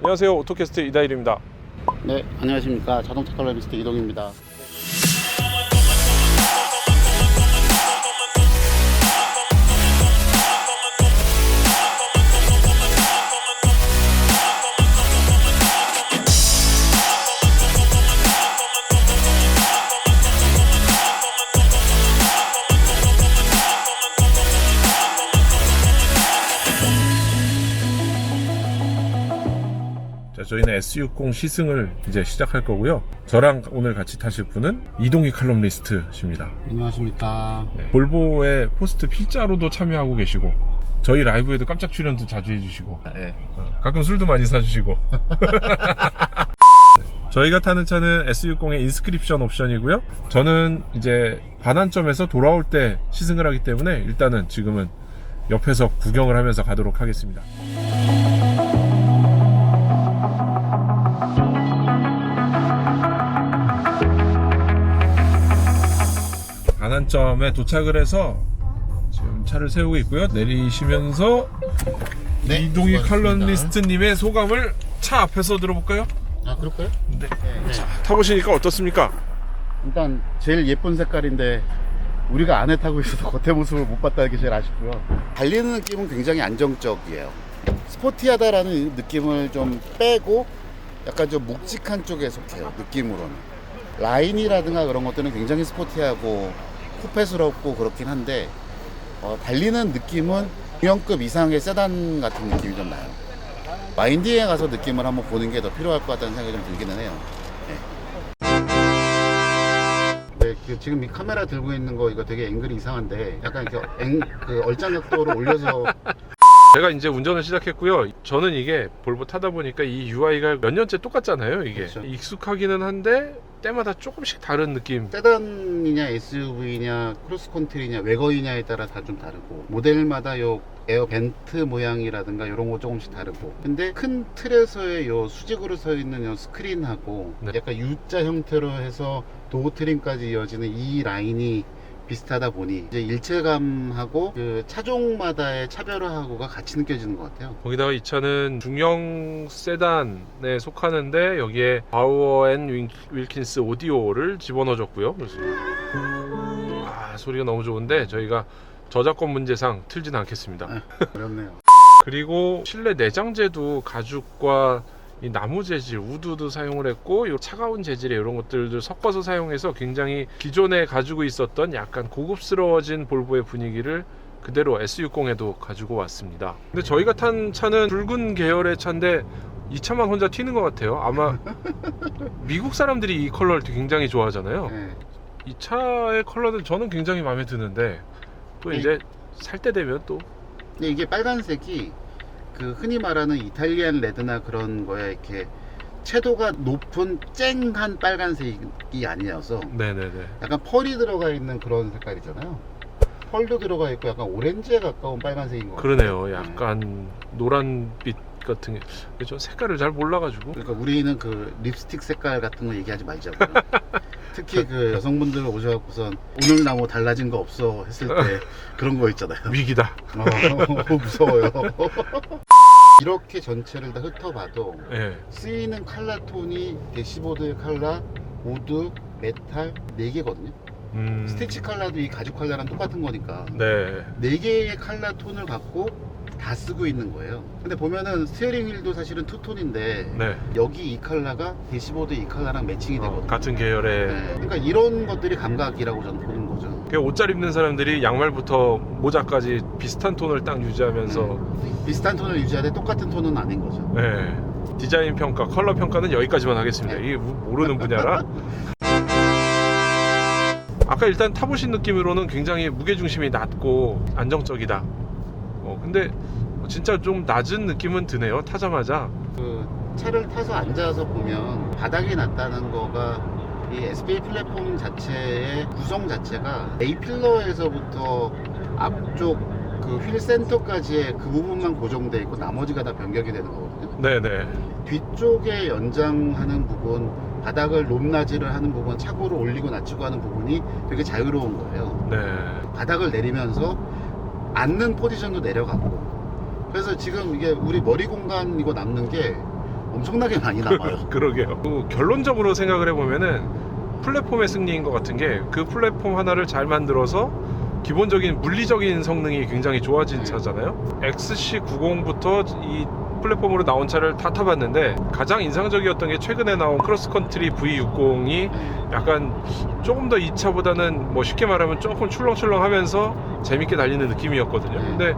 안녕하세요, 오토캐스트 이다일입니다. 네, 안녕하십니까. 자동차 칼럼니스트 이동입니다. 자, 저희는 S60 시승을 이제 시작할 거고요. 저랑 오늘 같이 타실 분은 이동희 칼럼니스트십니다. 안녕하십니까. 네, 볼보의 포스트 필자로도 참여하고 계시고 저희 라이브에도 깜짝 출연도 자주 해주시고 네. 가끔 술도 많이 사주시고 저희가 타는 차는 S60의 인스크립션 옵션이고요. 저는 이제 반환점에서 돌아올 때 시승을 하기 때문에 일단은 지금은 옆에서 구경을 하면서 가도록 하겠습니다. 반환점에 도착을 해서 지금 차를 세우고 있고요. 내리시면서 네, 이동희 수고하셨습니다. 칼럼니스트님의 소감을 차 앞에서 들어볼까요? 아, 그럴까요? 네. 네. 타보시니까 어떻습니까? 일단 제일 예쁜 색깔인데 우리가 안에 타고 있어서 겉에 모습을 못 봤다는 게 제일 아쉽고요. 달리는 느낌은 굉장히 안정적이에요. 스포티하다라는 느낌을 좀 빼고 약간 좀 묵직한 쪽에 속해요. 느낌으로는. 라인이라든가 그런 것들은 굉장히 스포티하고 쿠페스럽고 그렇긴 한데 달리는 느낌은 중형급 이상의 세단 같은 느낌이 좀 나요. 마인딩에 가서 느낌을 한번 보는 게 더 필요할 것 같다는 생각이 좀 들기는 해요. 네, 지금 이 카메라 들고 있는 거 이거 되게 앵글이 이상한데 약간 이렇게 얼짱 각도로 올려서 제가 이제 운전을 시작했고요. 저는 이게 볼보 타다 보니까 이 UI가 몇 년째 똑같잖아요. 이게 그렇죠. 익숙하기는 한데 때마다 조금씩 다른 느낌. 세단이냐 SUV냐 크로스컨트리냐 외거이냐에 따라 다 좀 다르고 모델마다 요 에어 벤트 모양이라든가 이런 거 조금씩 다르고 근데 큰 틀에서의 요 수직으로 서 있는 요 스크린하고 네. 약간 U자 형태로 해서 도어 트림까지 이어지는 이 라인이 비슷하다 보니 이제 일체감하고 그 차종마다의 차별화하고가 같이 느껴지는 것 같아요. 거기다가 이 차는 중형 세단에 속하는데 여기에 바우어 앤 윌킨스 오디오를 집어넣어줬고요. 그래서 소리가 너무 좋은데 저희가 저작권 문제상 틀진 않겠습니다. 어렵네요. 그리고 실내 내장재도 가죽과 이 나무 재질, 우드도 사용을 했고 이 차가운 재질의 이런 것들도 섞어서 사용해서 굉장히 기존에 가지고 있었던 약간 고급스러워진 볼보의 분위기를 그대로 S60에도 가지고 왔습니다. 근데 저희가 탄 차는 붉은 계열의 차인데 이 차만 혼자 튀는 것 같아요. 아마 미국 사람들이 이 컬러를 굉장히 좋아하잖아요. 네. 이 차의 컬러는 저는 굉장히 마음에 드는데 또 이제 살 때 되면 또 근데 이게 빨간색이 그 흔히 말하는 이탈리안 레드나 그런 거에 이렇게 채도가 높은 쨍한 빨간색이 아니어서 네네네. 약간 펄이 들어가 있는 그런 색깔이잖아요. 펄도 들어가 있고 약간 오렌지에 가까운 빨간색인 것 같아요. 그러네요. 약간 노란빛 같은 게 그렇죠. 색깔을 잘 몰라가지고. 그러니까 우리는 그 립스틱 색깔 같은 거 얘기하지 말자고요. 특히 그 여성분들 오셔갖고선 오늘 나 뭐 달라진 거 없어 했을 때 그런 거 있잖아요. 위기다. 무서워요. 이렇게 전체를 다 훑어봐도 네. 쓰이는 컬러 톤이 대시보드의 컬러, 우드, 메탈 4개거든요. 스티치 컬러도 이 가죽 컬러랑 똑같은 거니까 네. 4개의 컬러 톤을 갖고 다 쓰고 있는 거예요. 근데 보면은 스티어링 휠도 사실은 투톤인데 네. 여기 이 컬러가 대시보드 이 컬러랑 매칭이 되거든요. 같은 계열의. 네. 그러니까 이런 것들이 감각이라고 저는 보는 거죠. 옷 잘 입는 사람들이 양말부터 모자까지 비슷한 톤을 딱 유지하면서 비슷한 톤을 유지하되 똑같은 톤은 아닌 거죠. 네. 디자인 평가, 컬러 평가는 여기까지만 하겠습니다. 네. 이게 모르는 분야라. 아까 일단 타보신 느낌으로는 굉장히 무게중심이 낮고 안정적이다. 근데 진짜 좀 낮은 느낌은 드네요. 타자마자. 그 차를 타서 앉아서 보면 바닥이 낮다는 거가 이 SPA 플랫폼 자체의 구성 자체가 A 필러에서부터 앞쪽 그 휠 센터까지의 그 부분만 고정돼 있고 나머지가 다 변경이 되는 거거든요. 네네. 뒤쪽에 연장하는 부분, 바닥을 높낮이를 하는 부분, 차고를 올리고 낮추고 하는 부분이 되게 자유로운 거예요. 네. 바닥을 내리면서 앉는 포지션도 내려가고, 그래서 지금 이게 우리 머리 공간 이거 남는 게 엄청나게 많이 남아요. 그러게요. 결론적으로 생각을 해보면은 플랫폼의 승리인 것 같은 게 그 플랫폼 하나를 잘 만들어서 기본적인 물리적인 성능이 굉장히 좋아진 차잖아요. XC90부터 이 플랫폼으로 나온 차를 다 타봤는데 가장 인상적이었던 게 최근에 나온 크로스컨트리 V60이 약간 조금 더 이 차보다는 뭐 쉽게 말하면 조금 출렁출렁하면서 재밌게 달리는 느낌이었거든요. 근데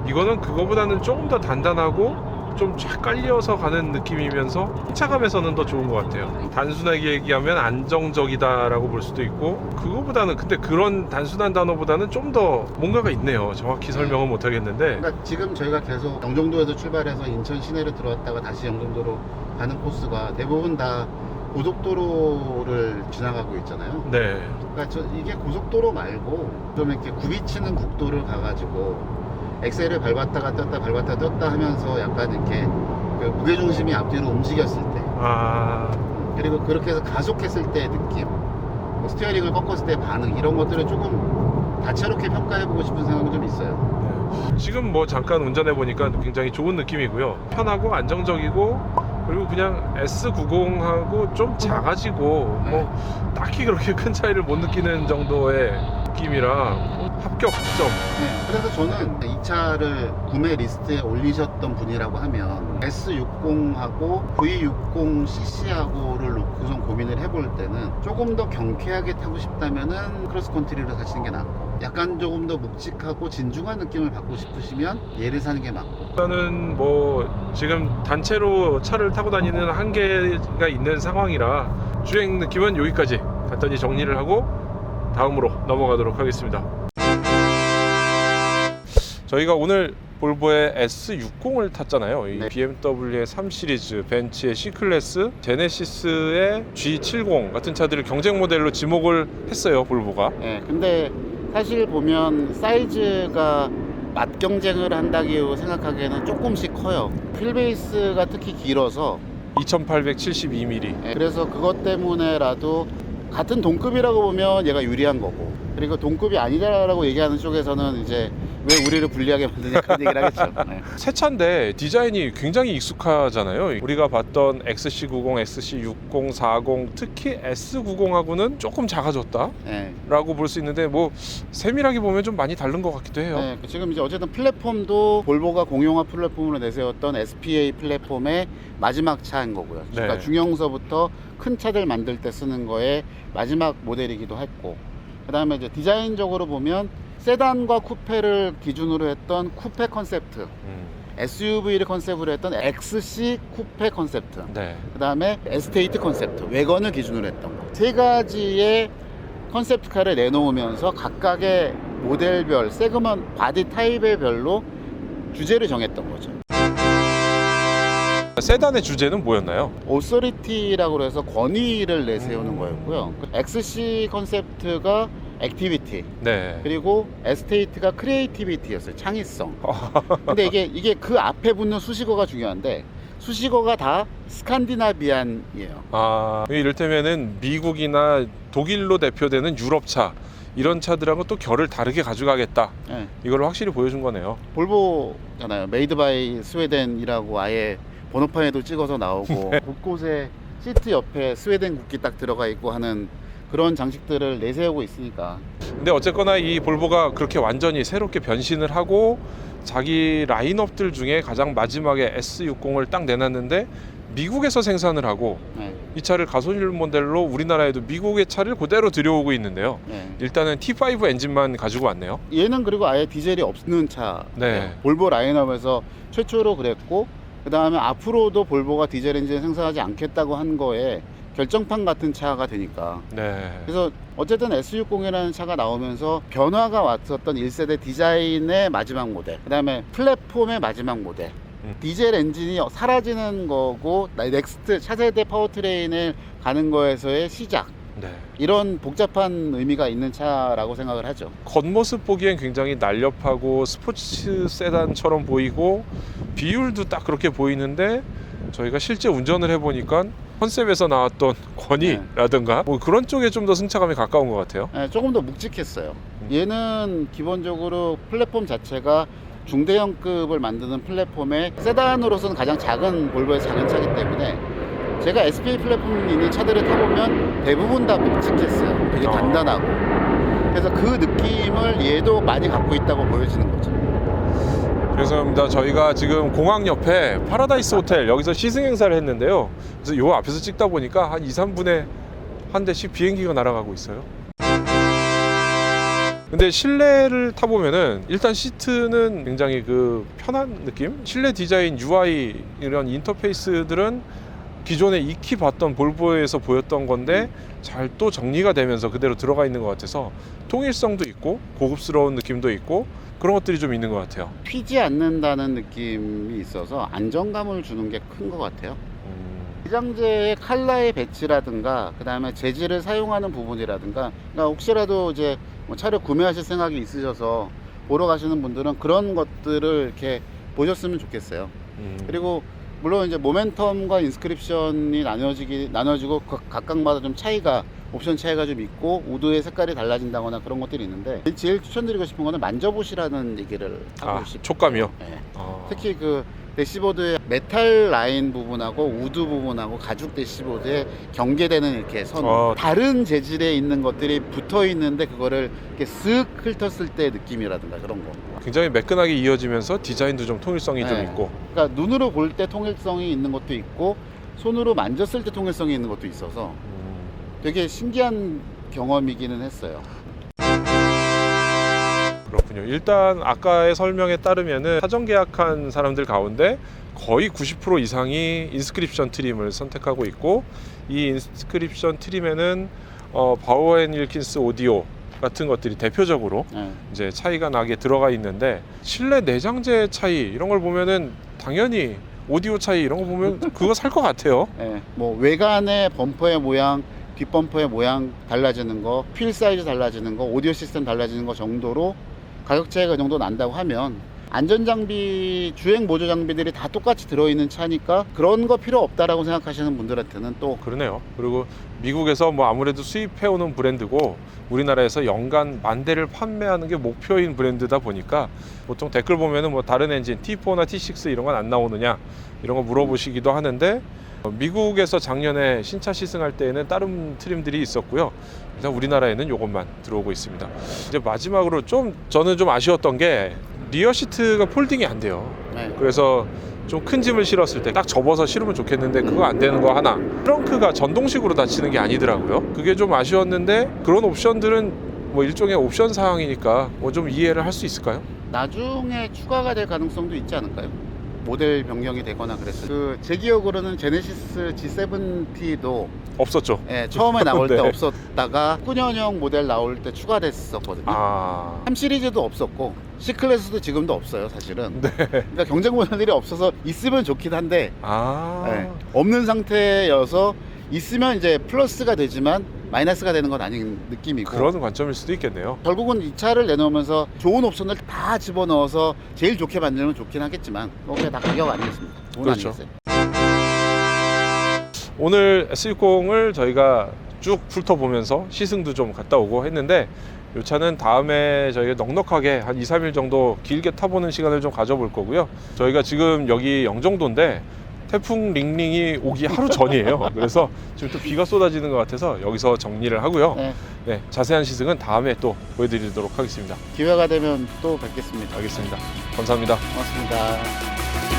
이거는 그거보다는 조금 더 단단하고 좀 쫙 깔려서 가는 느낌이면서 승차감에서는 더 좋은 것 같아요. 단순하게 얘기하면 안정적이다라고 볼 수도 있고, 그거보다는 근데 그런 단순한 단어보다는 좀 더 뭔가가 있네요. 정확히 설명은 못 하겠는데. 그러니까 지금 저희가 계속 영종도에서 출발해서 인천 시내를 들어왔다가 다시 영종도로 가는 코스가 대부분 다 고속도로를 지나가고 있잖아요. 네. 그러니까 이게 고속도로 말고 좀 이렇게 굽이치는 국도를 가가지고 엑셀을 밟았다가 떴다 밟았다 떴다 하면서 약간 이렇게 그 무게중심이 앞뒤로 움직였을 때, 그리고 그렇게 해서 가속했을 때의 느낌, 뭐 스티어링을 꺾었을 때의 반응, 이런 것들을 조금 다채롭게 평가해보고 싶은 생각이 좀 있어요. 지금 뭐 잠깐 운전해 보니까 굉장히 좋은 느낌이고요. 편하고 안정적이고, 그리고 그냥 S90하고 좀 작아지고 뭐 딱히 그렇게 큰 차이를 못 느끼는 정도의 느낌이라 합격점. 네, 그래서 저는 이 차를 구매 리스트에 올리셨던 분이라고 하면 S60하고 V60cc하고를 놓고선 고민을 해볼 때는 조금 더 경쾌하게 타고 싶다면은 크로스컨트리를 사시는 게 낫고, 약간 조금 더 묵직하고 진중한 느낌을 받고 싶으시면 얘를 사는 게 맞고. 일단은 뭐 지금 단체로 차를 타고 다니는 한계가 있는 상황이라 주행 느낌은 여기까지 간단히 정리를 하고 다음으로 넘어가도록 하겠습니다. 저희가 오늘 볼보의 S60을 탔잖아요. 이 네. BMW의 3 시리즈, 벤츠의 C클래스, 제네시스의 G70 같은 차들을 경쟁 모델로 지목을 했어요, 볼보가. 네, 근데 사실 보면 사이즈가 맛 경쟁을 한다고 생각하기에는 조금씩 커요. 휠베이스가 특히 길어서 2872mm. 네, 그래서 그것 때문에라도 같은 동급이라고 보면 얘가 유리한 거고, 그리고 동급이 아니다라고 얘기하는 쪽에서는 이제 왜 우리를 불리하게 만드냐 그런 얘기를 하겠죠. 네. 새 차인데 디자인이 굉장히 익숙하잖아요. 우리가 봤던 XC90, XC60, 40, 특히 S90하고는 조금 작아졌다 네. 라고 볼 수 있는데, 뭐 세밀하게 보면 좀 많이 다른 것 같기도 해요. 네, 지금 이제 어쨌든 플랫폼도 볼보가 공용화 플랫폼으로 내세웠던 SPA 플랫폼의 마지막 차인 거고요. 그러니까 네. 중형서부터 큰 차들 만들 때 쓰는 거의 마지막 모델이기도 했고, 그 다음에 이제 디자인적으로 보면 세단과 쿠페를 기준으로 했던 쿠페 컨셉트, SUV를 컨셉으로 했던 XC 쿠페 컨셉트, 네. 그 다음에 에스테이트 컨셉트, 외건을 기준으로 했던 거, 세 가지의 컨셉트카를 내놓으면서 각각의 모델별, 세그먼트, 바디 타입의 별로 주제를 정했던 거죠. 세단의 주제는 뭐였나요? 오소리티라고 해서 권위를 내세우는 거였고요. XC 컨셉트가 액티비티, 네. 그리고 에스테이트가 크리에이티비티였어요. 창의성. 근데 이게 그 앞에 붙는 수식어가 중요한데, 수식어가 다 스칸디나비안이에요. 이를테면은 미국이나 독일로 대표되는 유럽차, 이런 차들하고 또 결을 다르게 가져가겠다. 네. 이걸 확실히 보여준 거네요. 볼보잖아요. 메이드 바이 스웨덴이라고 아예 번호판에도 찍어서 나오고, 곳곳에 시트 옆에 스웨덴 국기 딱 들어가 있고 하는 그런 장식들을 내세우고 있으니까. 근데 어쨌거나 이 볼보가 그렇게 완전히 새롭게 변신을 하고 자기 라인업들 중에 가장 마지막에 S60을 딱 내놨는데 미국에서 생산을 하고, 네. 이 차를 가솔린 모델로 우리나라에도 미국의 차를 그대로 들여오고 있는데요. 네. 일단은 T5 엔진만 가지고 왔네요. 얘는 그리고 아예 디젤이 없는 차. 네. 볼보 라인업에서 최초로 그랬고, 그 다음에 앞으로도 볼보가 디젤 엔진을 생산하지 않겠다고 한 거에 결정판 같은 차가 되니까. 네. 그래서 어쨌든 S60이라는 차가 나오면서 변화가 왔었던 1세대 디자인의 마지막 모델, 그 다음에 플랫폼의 마지막 모델, 디젤 엔진이 사라지는 거고 넥스트 차세대 파워트레인을 가는 거에서의 시작, 네. 이런 복잡한 의미가 있는 차라고 생각을 하죠. 겉모습 보기엔 굉장히 날렵하고 스포츠 세단처럼 보이고 비율도 딱 그렇게 보이는데, 저희가 실제 운전을 해보니까 컨셉에서 나왔던 권위라든가 뭐 그런 쪽에 좀 더 승차감이 가까운 것 같아요. 네, 조금 더 묵직했어요. 얘는 기본적으로 플랫폼 자체가 중대형급을 만드는 플랫폼의 세단으로서는 가장 작은 볼보의 작은 차기 때문에 제가 SPA 플랫폼이 있는 차들을 타보면 대부분 다 묵직했어요. 되게 단단하고. 그래서 그 느낌을 얘도 많이 갖고 있다고 보여지는 거죠. 그래서입니다. 저희가 지금 공항 옆에 파라다이스 호텔 여기서 시승 행사를 했는데요. 그래서 요 앞에서 찍다 보니까 한 2, 3분에 한 대씩 비행기가 날아가고 있어요. 근데 실내를 타보면은 일단 시트는 굉장히 그 편한 느낌? 실내 디자인, UI 이런 인터페이스들은 기존에 익히 봤던 볼보에서 보였던 건데 잘 또 정리가 되면서 그대로 들어가 있는 것 같아서 통일성도 있고 고급스러운 느낌도 있고 그런 것들이 좀 있는 것 같아요. 튀지 않는다는 느낌이 있어서 안정감을 주는 게 큰 것 같아요. 내장재의 컬러의 배치라든가 그 다음에 재질을 사용하는 부분이라든가 그러니까 혹시라도 이제 뭐 차를 구매하실 생각이 있으셔서 보러 가시는 분들은 그런 것들을 이렇게 보셨으면 좋겠어요. 그리고 물론 이제 모멘텀과 인스크립션이 나눠지고 각각마다 좀 차이가 옵션 차이가 좀 있고 우드의 색깔이 달라진다거나 그런 것들이 있는데 제일 추천드리고 싶은 거는 만져보시라는 얘기를 하고 싶어요. 촉감이요? 네. 특히 그 대시보드의 메탈 라인 부분하고 우드 부분하고 가죽 대시보드에 경계되는 이렇게 선 다른 재질에 있는 것들이 붙어 있는데 그거를 이렇게 쓱 훑었을 때 느낌이라든가 그런 거 굉장히 매끈하게 이어지면서 디자인도 좀 통일성이 좀 네. 있고 그러니까 눈으로 볼 때 통일성이 있는 것도 있고 손으로 만졌을 때 통일성이 있는 것도 있어서 되게 신기한 경험이기는 했어요. 그렇군요. 일단 아까의 설명에 따르면은 사전 계약한 사람들 가운데 거의 90% 이상이 인스크립션 트림을 선택하고 있고 이 인스크립션 트림에는 바우앤윌킨스 오디오 같은 것들이 대표적으로 이제 차이가 나게 들어가 있는데 실내 내장재 차이 이런 걸 보면은 당연히 오디오 차이 이런 거 보면 그거 살 것 같아요. 네, 뭐 외관의 범퍼의 모양, 뒷범퍼의 모양 달라지는 거, 휠 사이즈 달라지는 거, 오디오 시스템 달라지는 거 정도로 가격 차이가 그 정도 난다고 하면 안전장비, 주행 보조 장비들이 다 똑같이 들어있는 차니까 그런 거 필요 없다라고 생각하시는 분들한테는 또 그러네요. 그리고 미국에서 뭐 아무래도 수입해오는 브랜드고 우리나라에서 연간 10,000대를 판매하는 게 목표인 브랜드다 보니까 보통 댓글 보면은 뭐 다른 엔진 T4나 T6 이런 건 안 나오느냐 이런 거 물어보시기도 하는데 미국에서 작년에 신차 시승할 때에는 다른 트림들이 있었고요. 일단 우리나라에는 이것만 들어오고 있습니다. 이제 마지막으로 저는 좀 아쉬웠던 게 리어 시트가 폴딩이 안 돼요. 네. 그래서 좀 큰 짐을 실었을 때 딱 접어서 실으면 좋겠는데 그거 안 되는 거 하나. 트렁크가 전동식으로 닫히는 게 아니더라고요. 그게 좀 아쉬웠는데 그런 옵션들은 뭐 일종의 옵션 사항이니까 뭐 좀 이해를 할 수 있을까요? 나중에 추가가 될 가능성도 있지 않을까요? 모델 변경이 되거나 그랬어요. 제 기억으로는 제네시스 G70T도 없었죠. 처음에 나올 때 네. 없었다가 9년형 모델 나올 때 추가됐었거든요. 3 시리즈도 없었고 C클래스도 지금도 없어요, 사실은. 네. 그러니까 경쟁 모델들이 없어서 있으면 좋긴 한데 없는 상태여서 있으면 이제 플러스가 되지만 마이너스가 되는 건 아닌 느낌이고 그런 관점일 수도 있겠네요. 결국은 이 차를 내놓으면서 좋은 옵션을 다 집어넣어서 제일 좋게 만들면 좋긴 하겠지만 그게 다 가격 아니겠습니까? 돈 그렇죠. 아니겠어요? 오늘 S60을 저희가 쭉 훑어보면서 시승도 좀 갔다 오고 했는데 이 차는 다음에 저희가 넉넉하게 한 2, 3일 정도 길게 타보는 시간을 좀 가져볼 거고요. 저희가 지금 여기 영종도인데 태풍 링링이 오기 하루 전이에요. 그래서 지금 또 비가 쏟아지는 것 같아서 여기서 정리를 하고요. 네, 자세한 시승은 다음에 또 보여드리도록 하겠습니다. 기회가 되면 또 뵙겠습니다. 알겠습니다. 감사합니다. 고맙습니다.